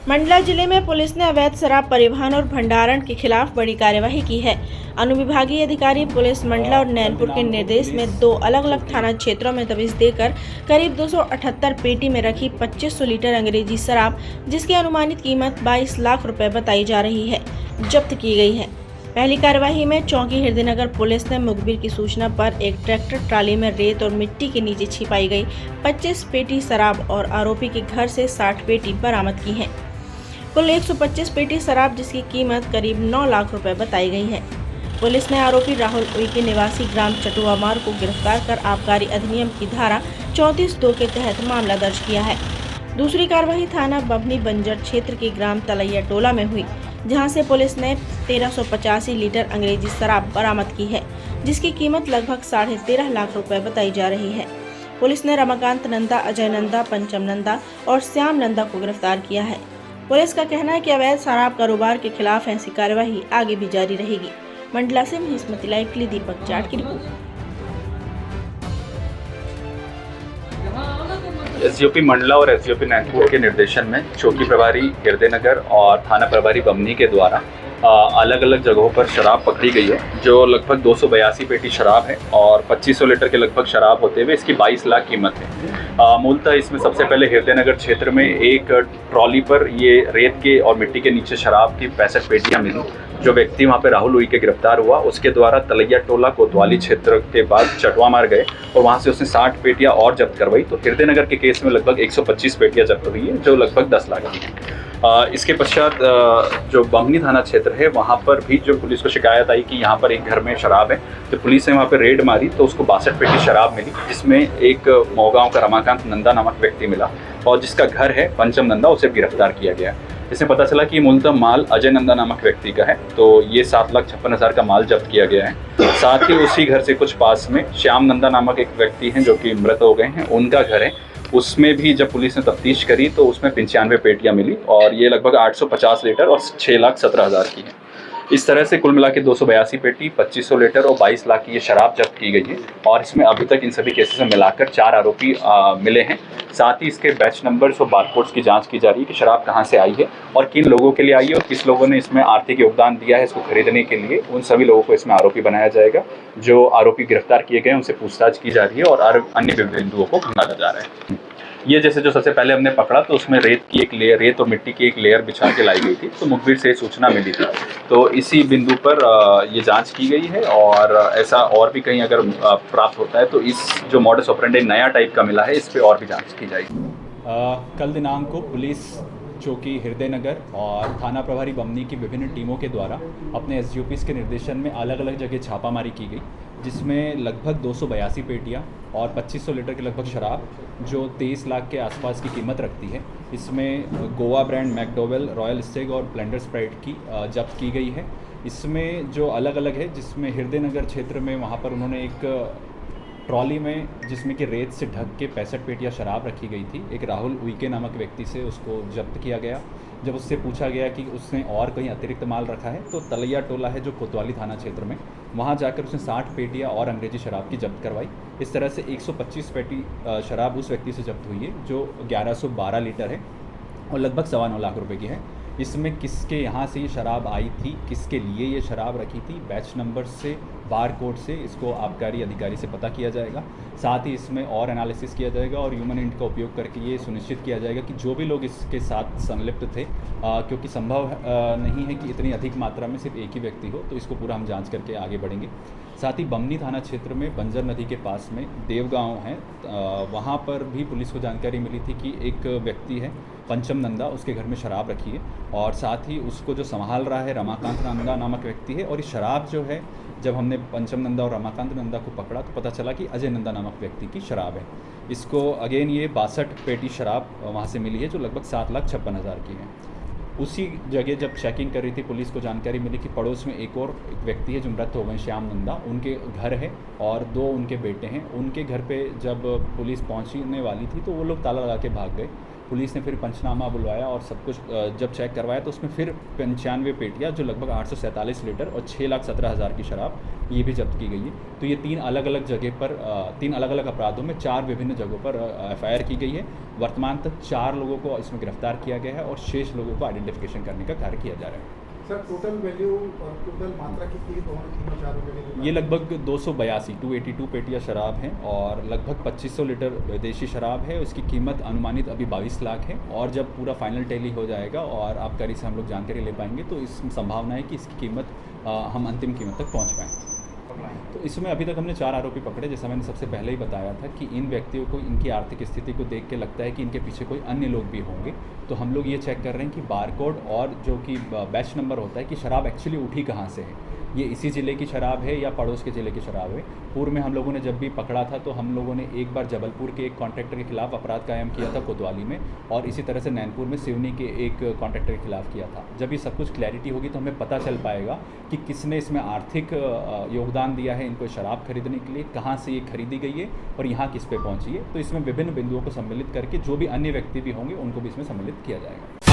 मंडला जिले में पुलिस ने अवैध शराब परिवहन और भंडारण के खिलाफ बड़ी कार्यवाही की है। अनुविभागीय अधिकारी पुलिस मंडला और नैनपुर के निर्देश में 2 अलग-अलग थाना क्षेत्रों में दबिश देकर करीब 278 पेटी में रखी 2500 लीटर अंग्रेजी शराब, जिसकी अनुमानित कीमत 22 लाख रुपए बताई जा रही है, जब्त की गई है। पहली कार्यवाही में चौकी हृदयनगर पुलिस ने मुखबिर की सूचना पर एक ट्रैक्टर ट्राली में रेत और मिट्टी के नीचे छिपाई गई 25 पेटी शराब और आरोपी के घर से 60 पेटी बरामद की है। कुल 125 पेटी शराब, जिसकी कीमत करीब 9 लाख रुपए बताई गई है। पुलिस ने आरोपी राहुल उइके निवासी ग्राम चटुआमार को गिरफ्तार कर आबकारी अधिनियम की धारा 34(2) के तहत मामला दर्ज किया है। दूसरी कार्रवाई थाना बभनी बंजर क्षेत्र के ग्राम तलैया टोला में हुई, जहां से पुलिस ने 1385 लीटर अंग्रेजी शराब बरामद की है, जिसकी कीमत लगभग 13.5 लाख रुपए बताई जा रही है। पुलिस ने रमाकांत नंदा, अजय नंदा, पंचम नंदा और श्याम नंदा को गिरफ्तार किया है। पुलिस का कहना है कि अवैध शराब कारोबार के खिलाफ ऐसी कार्यवाही आगे भी जारी रहेगी। मंडला से हिस्मती लाइव के लिए दीपक जाट की रिपोर्ट। एसडीओपी मंडला और एसडीओपी नैनपुर के निर्देशन में चौकी प्रभारी हृदयनगर और थाना प्रभारी बमनी के द्वारा अलग अलग जगहों पर शराब पकड़ी गई है, जो लगभग 282 पेटी शराब है और 2500 लीटर के लगभग शराब होते हुए इसकी 22 लाख कीमत है। मूलतः इसमें सबसे पहले हृदयनगर क्षेत्र में एक ट्रॉली पर ये रेत के और मिट्टी के नीचे शराब की 65 पेटियां मिली। जो व्यक्ति वहाँ पे राहुल उइके गिरफ्तार हुआ, उसके द्वारा तलैया टोला कोतवाली क्षेत्र के बाद चटुआमार गए और वहाँ से उसने 60 पेटियां और जब्त करवाई। तो हृदयनगर के केस में लगभग 125 पेटियां जब्त हुई है, जो लगभग 10 लाख की है। इसके पश्चात जो बमनी थाना क्षेत्र है, वहाँ पर भी जो पुलिस को शिकायत आई कि यहाँ पर एक घर में शराब है, तो पुलिस ने वहाँ पर रेड मारी तो उसको 62 पेटी शराब मिली, जिसमें एक मोगांव का रमाकांत नंदा नामक व्यक्ति मिला और जिसका घर है पंचम नंदा, उसे गिरफ्तार किया गया। इसमें पता चला कि मूलतः माल अजय नंदा नामक व्यक्ति का है, तो ये 7,56,000 का माल जब्त किया गया है। साथ ही उसी घर से कुछ पास में श्याम नंदा नामक एक व्यक्ति हैं जो कि मृत हो गए हैं, उनका घर है। उसमें भी जब पुलिस ने तफ्तीश करी तो उसमें 95 पेटियां मिली और ये लगभग 850 लीटर और 6,17,000 की है। इस तरह से कुल मिला के 282 पेटी, 2500 लीटर और 22 लाख की ये शराब जब्त की गई है और इसमें अभी तक इन सभी केसेस में मिलाकर 4 आरोपी मिले हैं। साथ ही इसके बैच नंबर्स और बारकोड्स की जांच की जा रही है कि शराब कहां से आई है और किन लोगों के लिए आई है और किस लोगों ने इसमें आर्थिक योगदान दिया है इसको खरीदने के लिए। उन सभी लोगों को इसमें आरोपी बनाया जाएगा। जो आरोपी गिरफ्तार किए गए उनसे पूछताछ की जा रही है और अन्य बिंदुओं को खंगाला जा रहा है। ये जैसे जो सबसे पहले हमने पकड़ा तो उसमें रेत की एक लेयर, रेत और मिट्टी की एक लेयर बिछा के लाई गई थी, तो मुखबिर से सूचना मिली थी, तो इसी बिंदु पर ये जांच की गई है और ऐसा और भी कहीं अगर प्राप्त होता है तो इस जो मॉडस ऑपरेंडी नया टाइप का मिला है, इस पर और भी जांच की जाएगी। कल दिनांक को पुलिस चौकी हृदयनगर और थाना प्रभारी बमनी की विभिन्न टीमों के द्वारा अपने एसडीओपीस के निर्देशन में अलग अलग जगह छापामारी की गई, जिसमें लगभग 282 पेटियां और 2500 लीटर के लगभग शराब जो 23 लाख के आसपास की कीमत रखती है, इसमें गोवा ब्रांड मैकडोवेल, रॉयल स्टेग और ब्लेंडर स्प्राइट की जब्त की गई है। इसमें जो अलग अलग है, जिसमें हृदयनगर क्षेत्र में वहाँ पर उन्होंने एक ट्रॉली में जिसमें कि रेत से ढक के 65 पेटियां शराब रखी गई थी, एक राहुल उइके नामक व्यक्ति से उसको जब्त किया गया। जब उससे पूछा गया कि उसने और कहीं अतिरिक्त माल रखा है, तो तलैया टोला है जो कोतवाली थाना क्षेत्र में, वहाँ जाकर उसने 60 पेटियां और अंग्रेजी शराब की जब्त करवाई। इस तरह से 125 पेटी शराब उस व्यक्ति से जब्त हुई है जो 1112 लीटर है और लगभग 9.25 लाख रुपए की है। इसमें किसके यहाँ से ये शराब आई थी, किसके लिए ये शराब रखी थी, बैच नंबर से, बार कोड से इसको आबकारी अधिकारी से पता किया जाएगा। साथ ही इसमें और एनालिसिस किया जाएगा और ह्यूमन इंट का उपयोग करके ये सुनिश्चित किया जाएगा कि जो भी लोग इसके साथ संलिप्त थे, क्योंकि संभव नहीं है कि इतनी अधिक मात्रा में सिर्फ एक ही व्यक्ति हो, तो इसको पूरा हम जांच करके आगे बढ़ेंगे। साथ ही बमनी थाना क्षेत्र में बंजर नदी के पास में देवगांव है, वहाँ पर भी पुलिस को जानकारी मिली थी कि एक व्यक्ति है पंचम नंदा, उसके घर में शराब रखी है और साथ ही उसको जो संभाल रहा है रमाकांत नंदा नामक व्यक्ति है। और ये शराब जो है, जब हमने पंचम नंदा और रमाकांत नंदा को पकड़ा तो पता चला कि अजय नंदा नामक व्यक्ति की शराब है। इसको अगेन ये 62 पेटी शराब वहाँ से मिली है जो लगभग 7,56,000 की है। उसी जगह जब चेकिंग कर रही थी, पुलिस को जानकारी मिली कि पड़ोस में एक व्यक्ति है जो मृत हो गए, श्याम नंदा, उनके घर है और 2 उनके बेटे हैं। उनके घर पे जब पुलिस पहुंचने वाली थी तो वो लोग ताला लगा के भाग गए। पुलिस ने फिर पंचनामा बुलवाया और सब कुछ जब चेक करवाया तो उसमें फिर 95 पेटियाँ जो लगभग 847 लीटर और 6,17,000 की शराब ये भी जब्त की गई है। तो ये 3 अलग अलग जगह पर 3 अलग अलग अपराधों में 4 विभिन्न जगहों पर FIR की गई है। वर्तमान तक 4 लोगों को इसमें गिरफ्तार किया गया है और शेष लोगों को आइडेंटिफिकेशन करने का कार्य किया जा रहा है। सर टोटल वैल्यू और टोटल मात्रा कितनी है तीनों चारों जगह? ये लगभग 282 पेटियाँ शराब हैं और लगभग 2500 लीटर विदेशी शराब है। इसकी कीमत अनुमानित अभी 22 लाख है और जब पूरा फाइनल टैली हो जाएगा और आबकारी से हम लोग जानकारी ले पाएंगे तो इस संभावना है कि इसकी कीमत हम अंतिम कीमत तक पहुँच पाएँ। तो इसमें अभी तक हमने 4 आरोपी पकड़े। जैसा मैंने सबसे पहले ही बताया था कि इन व्यक्तियों को इनकी आर्थिक स्थिति को देख के लगता है कि इनके पीछे कोई अन्य लोग भी होंगे। तो हम लोग ये चेक कर रहे हैं कि बारकोड और जो कि बैच नंबर होता है कि शराब एक्चुअली उठी कहाँ से है, ये इसी ज़िले की शराब है या पड़ोस के ज़िले की शराब है। पूर्व में हम लोगों ने जब भी पकड़ा था तो हम लोगों ने एक बार जबलपुर के एक कॉन्ट्रैक्टर के खिलाफ अपराध कायम किया था कोतवाली में और इसी तरह से नैनपुर में सिवनी के एक कॉन्ट्रैक्टर के खिलाफ किया था। जब ये सब कुछ क्लैरिटी होगी तो हमें पता चल पाएगा कि किसने इसमें आर्थिक योगदान दिया है इनको शराब खरीदने के लिए, कहाँ से ये खरीदी गई है और यहाँ किस पे पहुँची है। तो इसमें विभिन्न बिंदुओं को सम्मिलित करके जो भी अन्य व्यक्ति भी होंगे उनको भी इसमें सम्मिलित किया जाएगा।